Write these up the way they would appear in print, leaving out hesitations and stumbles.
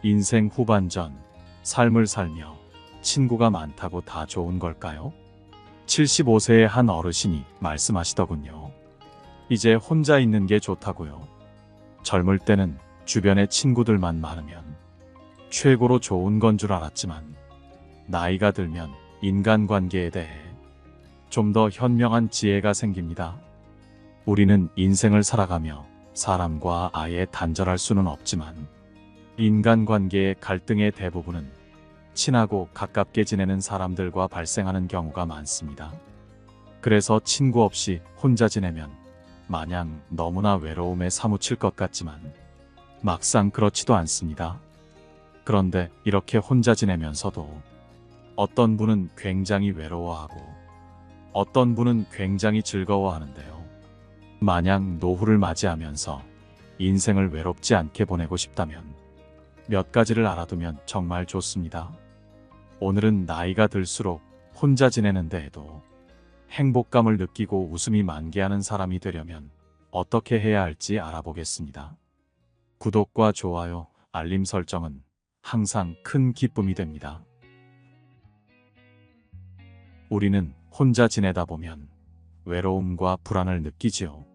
인생 후반전, 삶을 살며 친구가 많다고 다 좋은 걸까요? 75세의 한 어르신이 말씀하시더군요. 이제 혼자 있는 게 좋다고요. 젊을 때는 주변에 친구들만 많으면 최고로 좋은 건 줄 알았지만 나이가 들면 인간관계에 대해 좀 더 현명한 지혜가 생깁니다. 우리는 인생을 살아가며 사람과 아예 단절할 수는 없지만 인간관계의 갈등의 대부분은 친하고 가깝게 지내는 사람들과 발생하는 경우가 많습니다. 그래서 친구 없이 혼자 지내면 마냥 너무나 외로움에 사무칠 것 같지만 막상 그렇지도 않습니다. 그런데 이렇게 혼자 지내면서도 어떤 분은 굉장히 외로워하고 어떤 분은 굉장히 즐거워하는데요. 마냥 노후를 맞이하면서 인생을 외롭지 않게 보내고 싶다면 몇 가지를 알아두면 정말 좋습니다. 오늘은 나이가 들수록 혼자 지내는 데에도 행복감을 느끼고 웃음이 만개하는 사람이 되려면 어떻게 해야 할지 알아보겠습니다. 구독과 좋아요, 알림 설정은 항상 큰 기쁨이 됩니다. 우리는 혼자 지내다 보면 외로움과 불안을 느끼지요.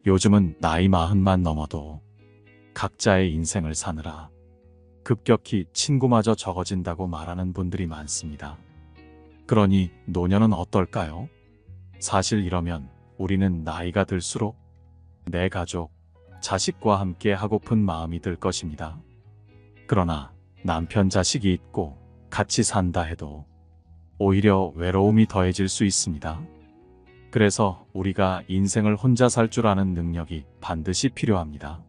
요즘은 나이 40만 넘어도 각자의 인생을 사느라 급격히 친구마저 적어진다고 말하는 분들이 많습니다. 그러니 노년은 어떨까요? 사실 이러면 우리는 나이가 들수록 내 가족, 자식과 함께 하고픈 마음이 들 것입니다. 그러나 남편 자식이 있고 같이 산다 해도 오히려 외로움이 더해질 수 있습니다. 그래서 우리가 인생을 혼자 살 줄 아는 능력이 반드시 필요합니다.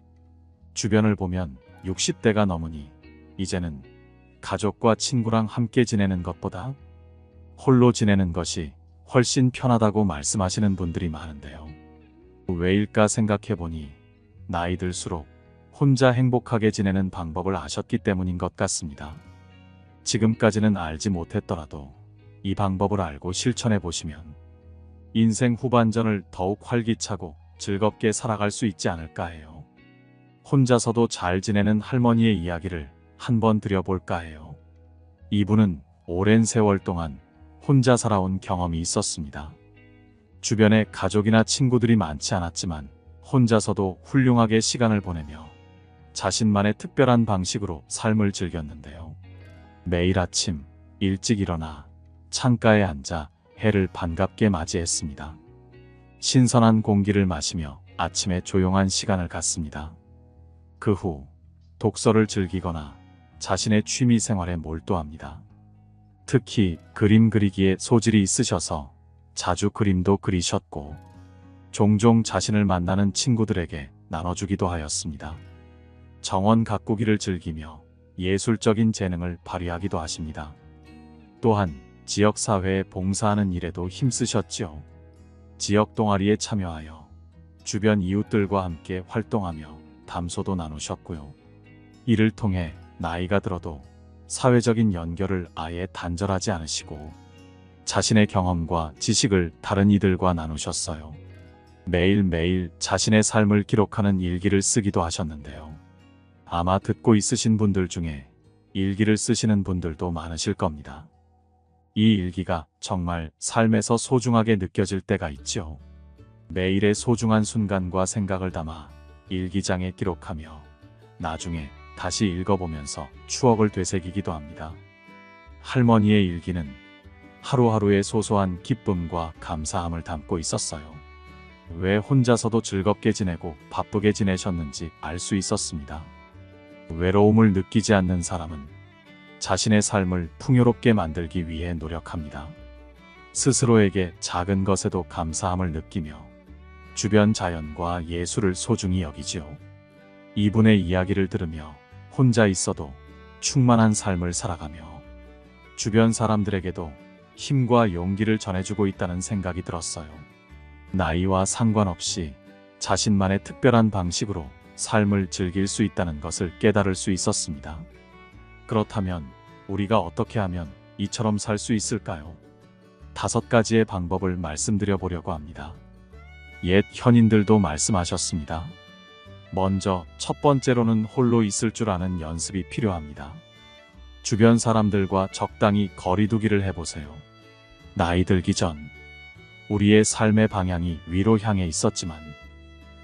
주변을 보면 60대가 넘으니 이제는 가족과 친구랑 함께 지내는 것보다 홀로 지내는 것이 훨씬 편하다고 말씀하시는 분들이 많은데요. 왜일까 생각해보니 나이 들수록 혼자 행복하게 지내는 방법을 아셨기 때문인 것 같습니다. 지금까지는 알지 못했더라도 이 방법을 알고 실천해 보시면 인생 후반전을 더욱 활기차고 즐겁게 살아갈 수 있지 않을까 해요. 혼자서도 잘 지내는 할머니의 이야기를 한번 드려볼까 해요. 이분은 오랜 세월 동안 혼자 살아온 경험이 있었습니다. 주변에 가족이나 친구들이 많지 않았지만 혼자서도 훌륭하게 시간을 보내며 자신만의 특별한 방식으로 삶을 즐겼는데요. 매일 아침 일찍 일어나 창가에 앉아 해를 반갑게 맞이했습니다. 신선한 공기를 마시며 아침에 조용한 시간을 갖습니다. 그 후 독서를 즐기거나 자신의 취미 생활에 몰두합니다. 특히 그림 그리기에 소질이 있으셔서 자주 그림도 그리셨고 종종 자신을 만나는 친구들에게 나눠주기도 하였습니다. 정원 가꾸기를 즐기며 예술적인 재능을 발휘하기도 하십니다. 또한 지역사회에 봉사하는 일에도 힘쓰셨지요. 지역 동아리에 참여하여 주변 이웃들과 함께 활동하며 담소도 나누셨고요. 이를 통해 나이가 들어도 사회적인 연결을 아예 단절하지 않으시고 자신의 경험과 지식을 다른 이들과 나누셨어요. 매일매일 자신의 삶을 기록하는 일기를 쓰기도 하셨는데요. 아마 듣고 있으신 분들 중에 일기를 쓰시는 분들도 많으실 겁니다. 이 일기가 정말 삶에서 소중하게 느껴질 때가 있죠. 매일의 소중한 순간과 생각을 담아 일기장에 기록하며 나중에 다시 읽어보면서 추억을 되새기기도 합니다. 할머니의 일기는 하루하루의 소소한 기쁨과 감사함을 담고 있었어요. 왜 혼자서도 즐겁게 지내고 바쁘게 지내셨는지 알 수 있었습니다. 외로움을 느끼지 않는 사람은 자신의 삶을 풍요롭게 만들기 위해 노력합니다. 스스로에게 작은 것에도 감사함을 느끼며 주변 자연과 예술을 소중히 여기지요. 이분의 이야기를 들으며 혼자 있어도 충만한 삶을 살아가며 주변 사람들에게도 힘과 용기를 전해주고 있다는 생각이 들었어요. 나이와 상관없이 자신만의 특별한 방식으로 삶을 즐길 수 있다는 것을 깨달을 수 있었습니다. 그렇다면 우리가 어떻게 하면 이처럼 살 수 있을까요? 5가지의 방법을 말씀드려 보려고 합니다. 옛 현인들도 말씀하셨습니다. 먼저 첫 번째로는 홀로 있을 줄 아는 연습이 필요합니다. 주변 사람들과 적당히 거리 두기를 해보세요. 나이 들기 전 우리의 삶의 방향이 위로 향해 있었지만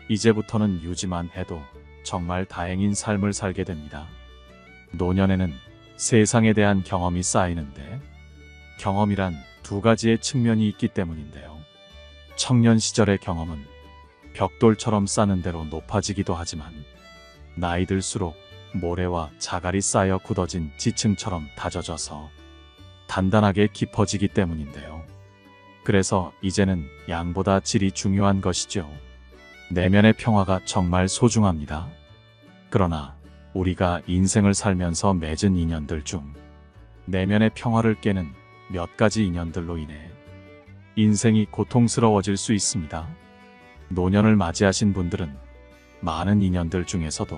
이제부터는 유지만 해도 정말 다행인 삶을 살게 됩니다. 노년에는 세상에 대한 경험이 쌓이는데 경험이란 두 가지의 측면이 있기 때문인데요. 청년 시절의 경험은 벽돌처럼 쌓는 대로 높아지기도 하지만 나이 들수록 모래와 자갈이 쌓여 굳어진 지층처럼 다져져서 단단하게 깊어지기 때문인데요. 그래서 이제는 양보다 질이 중요한 것이죠. 내면의 평화가 정말 소중합니다. 그러나 우리가 인생을 살면서 맺은 인연들 중 내면의 평화를 깨는 몇 가지 인연들로 인해 인생이 고통스러워질 수 있습니다. 노년을 맞이하신 분들은 많은 인연들 중에서도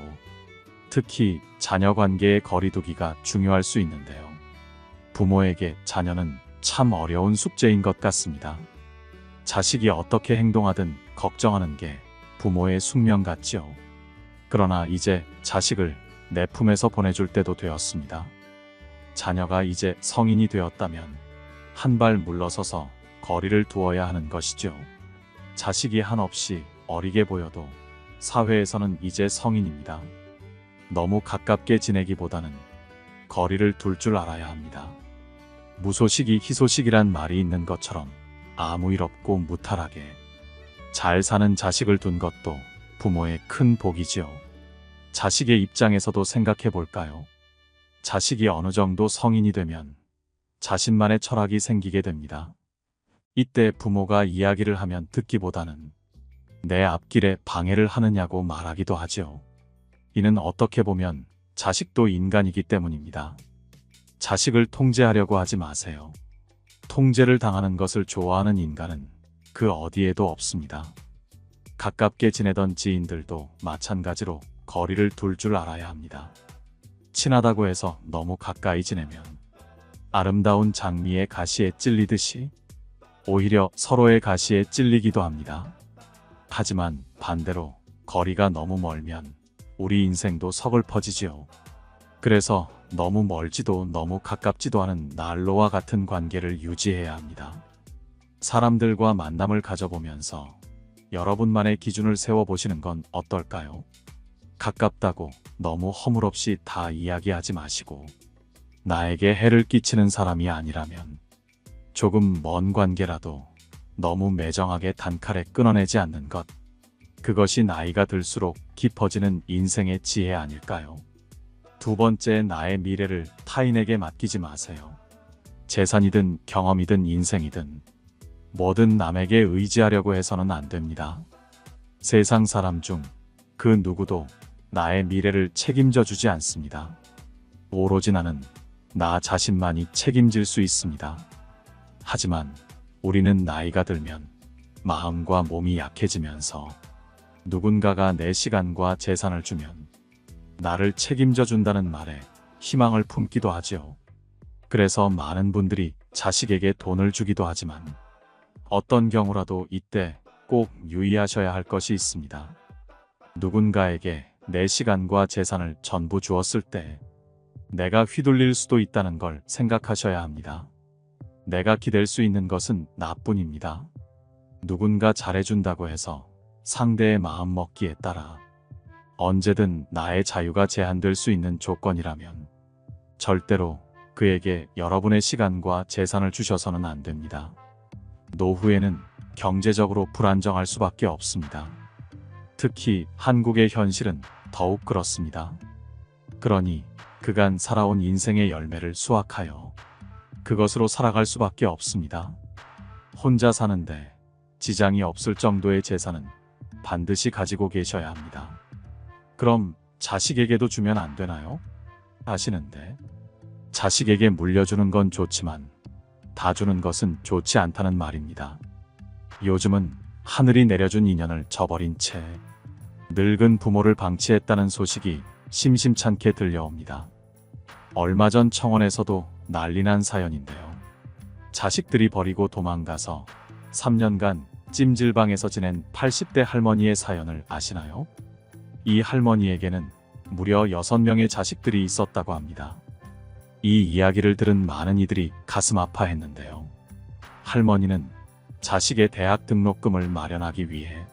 특히 자녀 관계의 거리두기가 중요할 수 있는데요. 부모에게 자녀는 참 어려운 숙제인 것 같습니다. 자식이 어떻게 행동하든 걱정하는 게 부모의 숙명 같지요. 그러나 이제 자식을 내 품에서 보내줄 때도 되었습니다. 자녀가 이제 성인이 되었다면 한 발 물러서서 거리를 두어야 하는 것이죠. 자식이 한없이 어리게 보여도 사회에서는 이제 성인입니다. 너무 가깝게 지내기보다는 거리를 둘 줄 알아야 합니다. 무소식이 희소식이란 말이 있는 것처럼 아무 일 없고 무탈하게 잘 사는 자식을 둔 것도 부모의 큰 복이지요. 자식의 입장에서도 생각해 볼까요? 자식이 어느 정도 성인이 되면 자신만의 철학이 생기게 됩니다. 이때 부모가 이야기를 하면 듣기보다는 내 앞길에 방해를 하느냐고 말하기도 하죠. 이는 어떻게 보면 자식도 인간이기 때문입니다. 자식을 통제하려고 하지 마세요. 통제를 당하는 것을 좋아하는 인간은 그 어디에도 없습니다. 가깝게 지내던 지인들도 마찬가지로 거리를 둘 줄 알아야 합니다. 친하다고 해서 너무 가까이 지내면 아름다운 장미의 가시에 찔리듯이 오히려 서로의 가시에 찔리기도 합니다. 하지만 반대로 거리가 너무 멀면 우리 인생도 서글퍼지지요. 그래서 너무 멀지도 너무 가깝지도 않은 난로와 같은 관계를 유지해야 합니다. 사람들과 만남을 가져보면서 여러분만의 기준을 세워보시는 건 어떨까요? 가깝다고 너무 허물없이 다 이야기하지 마시고 나에게 해를 끼치는 사람이 아니라면 조금 먼 관계라도 너무 매정하게 단칼에 끊어내지 않는 것, 그것이 나이가 들수록 깊어지는 인생의 지혜 아닐까요? 두 번째, 나의 미래를 타인에게 맡기지 마세요. 재산이든 경험이든 인생이든 뭐든 남에게 의지하려고 해서는 안 됩니다. 세상 사람 중 그 누구도 나의 미래를 책임져 주지 않습니다. 오로지 나는 나 자신만이 책임질 수 있습니다. 하지만 우리는 나이가 들면 마음과 몸이 약해지면서 누군가가 내 시간과 재산을 주면 나를 책임져 준다는 말에 희망을 품기도 하죠. 그래서 많은 분들이 자식에게 돈을 주기도 하지만 어떤 경우라도 이때 꼭 유의하셔야 할 것이 있습니다. 누군가에게 내 시간과 재산을 전부 주었을 때 내가 휘둘릴 수도 있다는 걸 생각하셔야 합니다. 내가 기댈 수 있는 것은 나뿐입니다. 누군가 잘해준다고 해서 상대의 마음 먹기에 따라 언제든 나의 자유가 제한될 수 있는 조건이라면 절대로 그에게 여러분의 시간과 재산을 주셔서는 안 됩니다. 노후에는 경제적으로 불안정할 수밖에 없습니다. 특히 한국의 현실은 더욱 그렇습니다. 그러니 그간 살아온 인생의 열매를 수확하여 그것으로 살아갈 수밖에 없습니다. 혼자 사는데 지장이 없을 정도의 재산은 반드시 가지고 계셔야 합니다. 그럼 자식에게도 주면 안 되나요? 하시는데, 자식에게 물려주는 건 좋지만 다 주는 것은 좋지 않다는 말입니다. 요즘은 하늘이 내려준 인연을 저버린 채 늙은 부모를 방치했다는 소식이 심심찮게 들려옵니다. 얼마 전 청원에서도 난리난 사연인데요. 자식들이 버리고 도망가서 3년간 찜질방에서 지낸 80대 할머니의 사연을 아시나요? 이 할머니에게는 무려 6명의 자식들이 있었다고 합니다. 이 이야기를 들은 많은 이들이 가슴 아파했는데요. 할머니는 자식의 대학 등록금을 마련하기 위해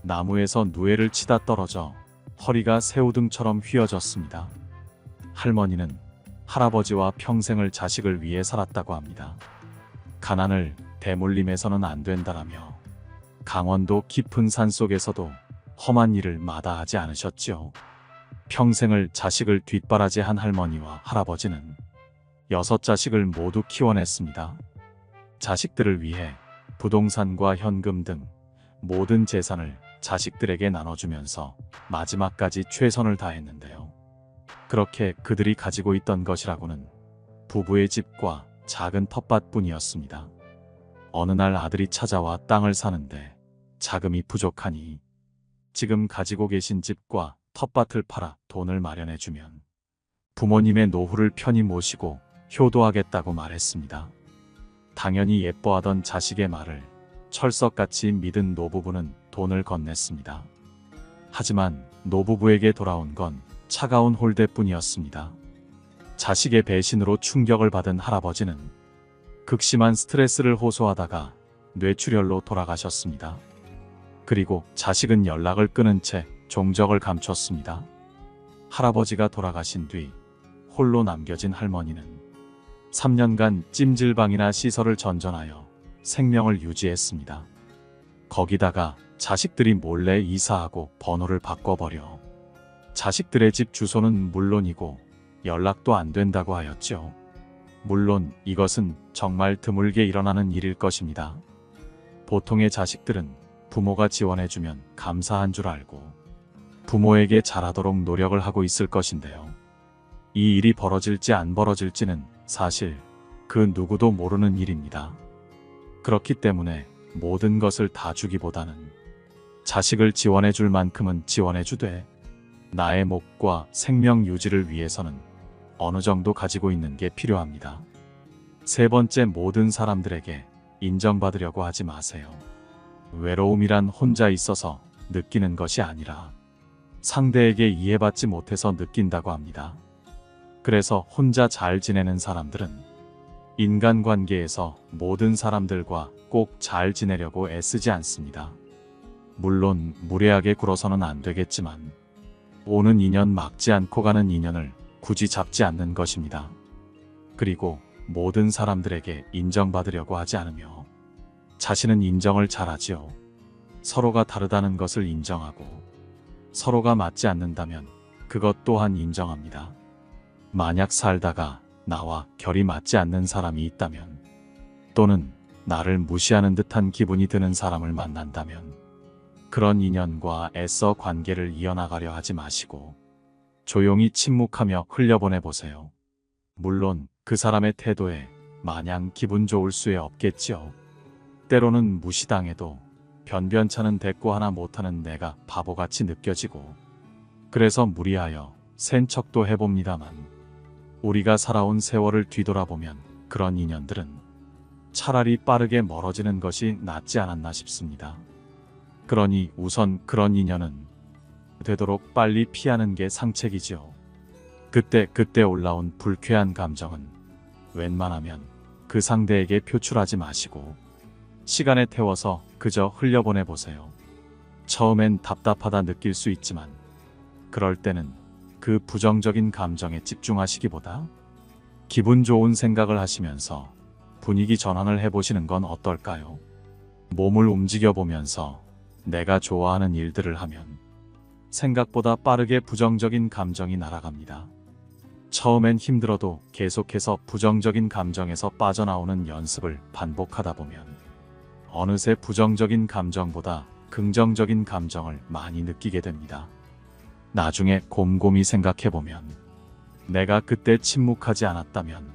나무에서 누에를 치다 떨어져 허리가 새우등처럼 휘어졌습니다. 할머니는 할아버지와 평생을 자식을 위해 살았다고 합니다. 가난을 대물림해서는 안 된다라며 강원도 깊은 산속에서도 험한 일을 마다하지 않으셨지요. 평생을 자식을 뒷바라지한 할머니와 할아버지는 6자식을 모두 키워냈습니다. 자식들을 위해 부동산과 현금 등 모든 재산을 자식들에게 나눠주면서 마지막까지 최선을 다했는데요. 그렇게 그들이 가지고 있던 것이라고는 부부의 집과 작은 텃밭뿐이었습니다. 어느 날 아들이 찾아와 땅을 사는데 자금이 부족하니 지금 가지고 계신 집과 텃밭을 팔아 돈을 마련해주면 부모님의 노후를 편히 모시고 효도하겠다고 말했습니다. 당연히 예뻐하던 자식의 말을 철석같이 믿은 노부부는 돈을 건넸습니다. 하지만 노부부에게 돌아온 건 차가운 홀대뿐이었습니다. 자식의 배신으로 충격을 받은 할아버지는 극심한 스트레스를 호소하다가 뇌출혈로 돌아가셨습니다. 그리고 자식은 연락을 끊은 채 종적을 감췄습니다. 할아버지가 돌아가신 뒤 홀로 남겨진 할머니는 3년간 찜질방이나 시설을 전전하여 생명을 유지했습니다. 거기다가 자식들이 몰래 이사하고 번호를 바꿔버려 자식들의 집 주소는 물론이고 연락도 안 된다고 하였죠. 물론 이것은 정말 드물게 일어나는 일일 것입니다. 보통의 자식들은 부모가 지원해주면 감사한 줄 알고 부모에게 잘하도록 노력을 하고 있을 것인데요. 이 일이 벌어질지 안 벌어질지는 사실 그 누구도 모르는 일입니다. 그렇기 때문에 모든 것을 다 주기보다는 자식을 지원해줄 만큼은 지원해주되 나의 목과 생명 유지를 위해서는 어느 정도 가지고 있는 게 필요합니다. 세 번째, 모든 사람들에게 인정받으려고 하지 마세요. 외로움이란 혼자 있어서 느끼는 것이 아니라 상대에게 이해받지 못해서 느낀다고 합니다. 그래서 혼자 잘 지내는 사람들은 인간관계에서 모든 사람들과 꼭 잘 지내려고 애쓰지 않습니다. 물론 무례하게 굴어서는 안 되겠지만 오는 인연 막지 않고 가는 인연을 굳이 잡지 않는 것입니다. 그리고 모든 사람들에게 인정받으려고 하지 않으며 자신은 인정을 잘하지요. 서로가 다르다는 것을 인정하고 서로가 맞지 않는다면 그것 또한 인정합니다. 만약 살다가 나와 결이 맞지 않는 사람이 있다면 또는 나를 무시하는 듯한 기분이 드는 사람을 만난다면 그런 인연과 애써 관계를 이어나가려 하지 마시고 조용히 침묵하며 흘려보내보세요. 물론 그 사람의 태도에 마냥 기분 좋을 수야 없겠지요. 때로는 무시당해도 변변찮은 대꾸 하나 못하는 내가 바보같이 느껴지고 그래서 무리하여 센 척도 해봅니다만 우리가 살아온 세월을 뒤돌아보면 그런 인연들은 차라리 빠르게 멀어지는 것이 낫지 않았나 싶습니다. 그러니 우선 그런 인연은 되도록 빨리 피하는 게 상책이죠. 그때 올라온 불쾌한 감정은 웬만하면 그 상대에게 표출하지 마시고 시간에 태워서 그저 흘려보내보세요. 처음엔 답답하다 느낄 수 있지만 그럴 때는 그 부정적인 감정에 집중하시기보다 기분 좋은 생각을 하시면서 분위기 전환을 해보시는 건 어떨까요? 몸을 움직여보면서 내가 좋아하는 일들을 하면 생각보다 빠르게 부정적인 감정이 날아갑니다. 처음엔 힘들어도 계속해서 부정적인 감정에서 빠져나오는 연습을 반복하다 보면 어느새 부정적인 감정보다 긍정적인 감정을 많이 느끼게 됩니다. 나중에 곰곰이 생각해보면 내가 그때 침묵하지 않았다면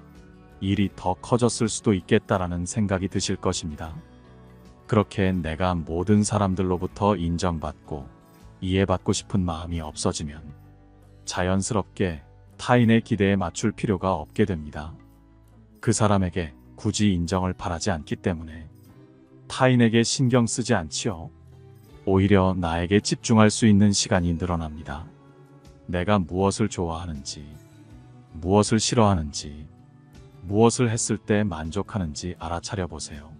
일이 더 커졌을 수도 있겠다라는 생각이 드실 것입니다. 그렇게 내가 모든 사람들로부터 인정받고 이해받고 싶은 마음이 없어지면 자연스럽게 타인의 기대에 맞출 필요가 없게 됩니다. 그 사람에게 굳이 인정을 바라지 않기 때문에 타인에게 신경 쓰지 않지요. 오히려 나에게 집중할 수 있는 시간이 늘어납니다. 내가 무엇을 좋아하는지, 무엇을 싫어하는지, 무엇을 했을 때 만족하는지 알아차려 보세요.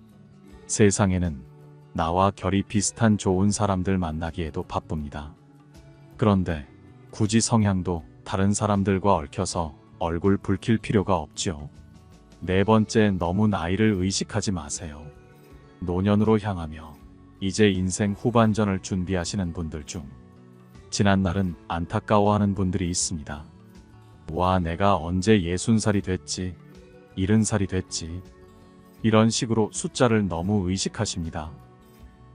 세상에는 나와 결이 비슷한 좋은 사람들 만나기에도 바쁩니다. 그런데 굳이 성향도 다른 사람들과 얽혀서 얼굴 붉힐 필요가 없죠. 네 번째, 너무 나이를 의식하지 마세요. 노년으로 향하며 이제 인생 후반전을 준비하시는 분들 중 지난 날은 안타까워하는 분들이 있습니다. 와, 내가 언제 60살이 됐지, 70살이 됐지, 이런 식으로 숫자를 너무 의식하십니다.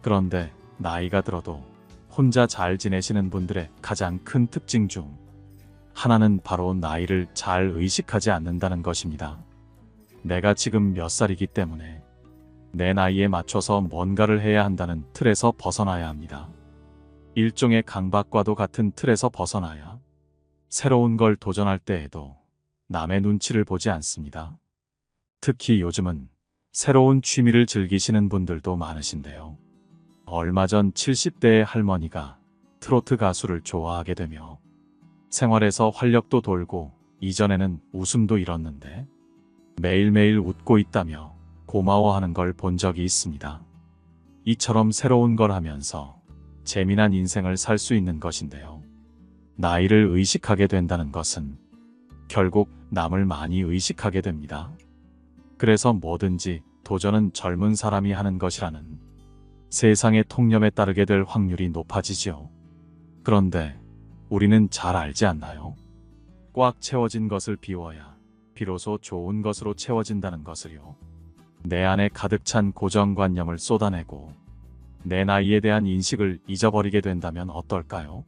그런데 나이가 들어도 혼자 잘 지내시는 분들의 가장 큰 특징 중 하나는 바로 나이를 잘 의식하지 않는다는 것입니다. 내가 지금 몇 살이기 때문에 내 나이에 맞춰서 뭔가를 해야 한다는 틀에서 벗어나야 합니다. 일종의 강박과도 같은 틀에서 벗어나야 새로운 걸 도전할 때에도 남의 눈치를 보지 않습니다. 특히 요즘은 새로운 취미를 즐기시는 분들도 많으신데요. 얼마 전 70대의 할머니가 트로트 가수를 좋아하게 되며 생활에서 활력도 돌고 이전에는 웃음도 잃었는데 매일매일 웃고 있다며 고마워하는 걸 본 적이 있습니다. 이처럼 새로운 걸 하면서 재미난 인생을 살 수 있는 것인데요. 나이를 의식하게 된다는 것은 결국 남을 많이 의식하게 됩니다. 그래서 뭐든지 도전은 젊은 사람이 하는 것이라는 세상의 통념에 따르게 될 확률이 높아지지요. 그런데 우리는 잘 알지 않나요? 꽉 채워진 것을 비워야 비로소 좋은 것으로 채워진다는 것을요. 내 안에 가득 찬 고정관념을 쏟아내고 내 나이에 대한 인식을 잊어버리게 된다면 어떨까요?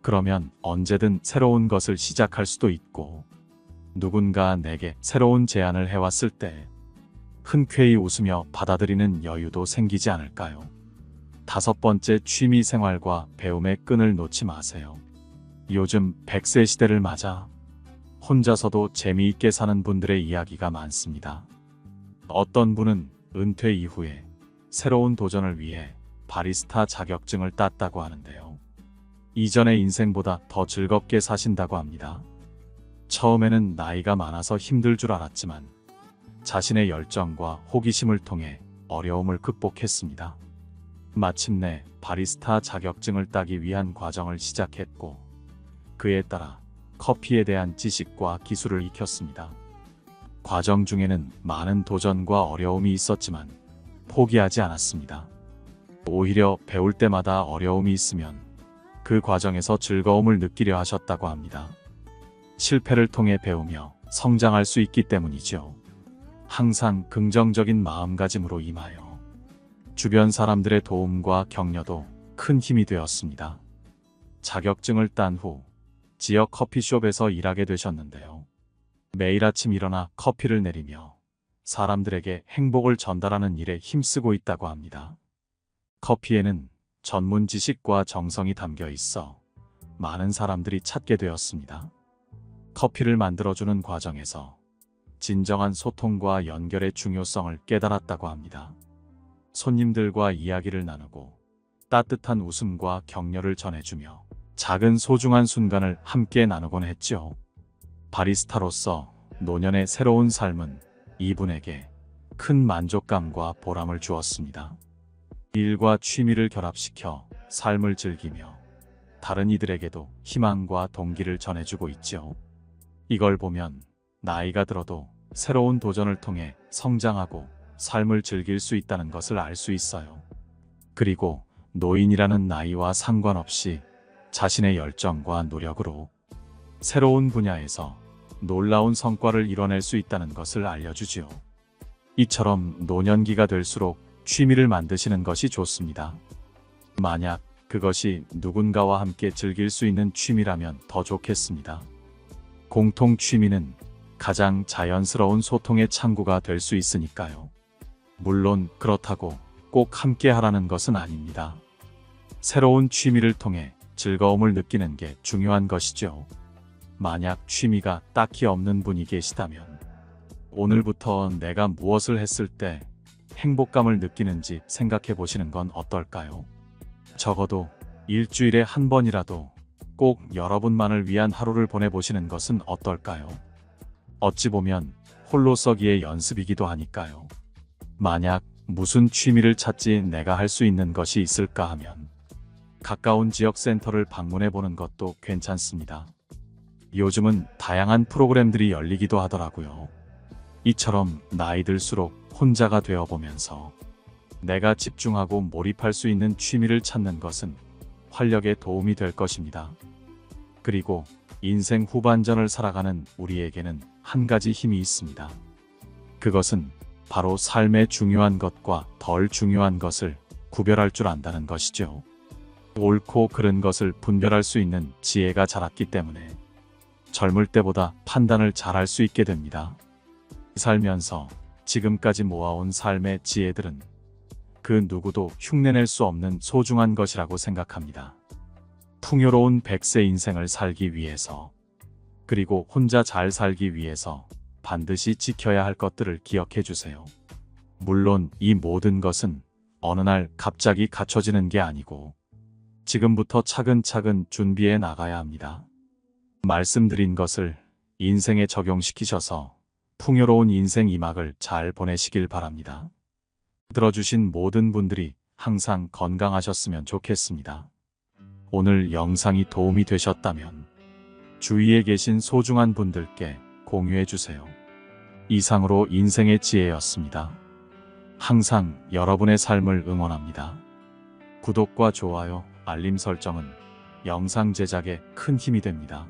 그러면 언제든 새로운 것을 시작할 수도 있고 누군가 내게 새로운 제안을 해왔을 때 흔쾌히 웃으며 받아들이는 여유도 생기지 않을까요? 다섯 번째, 취미 생활과 배움의 끈을 놓지 마세요. 요즘 100세 시대를 맞아 혼자서도 재미있게 사는 분들의 이야기가 많습니다. 어떤 분은 은퇴 이후에 새로운 도전을 위해 바리스타 자격증을 땄다고 하는데요. 이전의 인생보다 더 즐겁게 사신다고 합니다. 처음에는 나이가 많아서 힘들 줄 알았지만 자신의 열정과 호기심을 통해 어려움을 극복했습니다. 마침내 바리스타 자격증을 따기 위한 과정을 시작했고 그에 따라 커피에 대한 지식과 기술을 익혔습니다. 과정 중에는 많은 도전과 어려움이 있었지만 포기하지 않았습니다. 오히려 배울 때마다 어려움이 있으면 그 과정에서 즐거움을 느끼려 하셨다고 합니다. 실패를 통해 배우며 성장할 수 있기 때문이죠. 항상 긍정적인 마음가짐으로 임하여 주변 사람들의 도움과 격려도 큰 힘이 되었습니다. 자격증을 딴 후 지역 커피숍에서 일하게 되셨는데요. 매일 아침 일어나 커피를 내리며 사람들에게 행복을 전달하는 일에 힘쓰고 있다고 합니다. 커피에는 전문 지식과 정성이 담겨 있어 많은 사람들이 찾게 되었습니다. 커피를 만들어주는 과정에서 진정한 소통과 연결의 중요성을 깨달았다고 합니다. 손님들과 이야기를 나누고 따뜻한 웃음과 격려를 전해주며 작은 소중한 순간을 함께 나누곤 했죠. 바리스타로서 노년의 새로운 삶은 이분에게 큰 만족감과 보람을 주었습니다. 일과 취미를 결합시켜 삶을 즐기며 다른 이들에게도 희망과 동기를 전해주고 있죠. 이걸 보면 나이가 들어도 새로운 도전을 통해 성장하고 삶을 즐길 수 있다는 것을 알 수 있어요. 그리고 노인이라는 나이와 상관없이 자신의 열정과 노력으로 새로운 분야에서 놀라운 성과를 이뤄낼 수 있다는 것을 알려주지요. 이처럼 노년기가 될수록 취미를 만드시는 것이 좋습니다. 만약 그것이 누군가와 함께 즐길 수 있는 취미라면 더 좋겠습니다. 공통 취미는 가장 자연스러운 소통의 창구가 될 수 있으니까요. 물론 그렇다고 꼭 함께 하라는 것은 아닙니다. 새로운 취미를 통해 즐거움을 느끼는 게 중요한 것이죠. 만약 취미가 딱히 없는 분이 계시다면 오늘부터 내가 무엇을 했을 때 행복감을 느끼는지 생각해 보시는 건 어떨까요? 적어도 일주일에 한 번이라도 꼭 여러분만을 위한 하루를 보내보시는 것은 어떨까요? 어찌 보면 홀로 서기의 연습이기도 하니까요. 만약 무슨 취미를 찾지 내가 할 수 있는 것이 있을까 하면 가까운 지역 센터를 방문해 보는 것도 괜찮습니다. 요즘은 다양한 프로그램들이 열리기도 하더라고요. 이처럼 나이 들수록 혼자가 되어 보면서 내가 집중하고 몰입할 수 있는 취미를 찾는 것은 활력에 도움이 될 것입니다. 그리고 인생 후반전을 살아가는 우리에게는 한 가지 힘이 있습니다. 그것은 바로 삶의 중요한 것과 덜 중요한 것을 구별할 줄 안다는 것이죠. 옳고 그른 것을 분별할 수 있는 지혜가 자랐기 때문에 젊을 때보다 판단을 잘할 수 있게 됩니다. 살면서 지금까지 모아온 삶의 지혜들은 그 누구도 흉내낼 수 없는 소중한 것이라고 생각합니다. 풍요로운 100세 인생을 살기 위해서, 그리고 혼자 잘 살기 위해서 반드시 지켜야 할 것들을 기억해 주세요. 물론 이 모든 것은 어느 날 갑자기 갖춰지는 게 아니고 지금부터 차근차근 준비해 나가야 합니다. 말씀드린 것을 인생에 적용시키셔서 풍요로운 인생 2막을 잘 보내시길 바랍니다. 들어주신 모든 분들이 항상 건강하셨으면 좋겠습니다. 오늘 영상이 도움이 되셨다면 주위에 계신 소중한 분들께 공유해 주세요. 이상으로 인생의 지혜였습니다. 항상 여러분의 삶을 응원합니다. 구독과 좋아요, 알림 설정은 영상 제작에 큰 힘이 됩니다.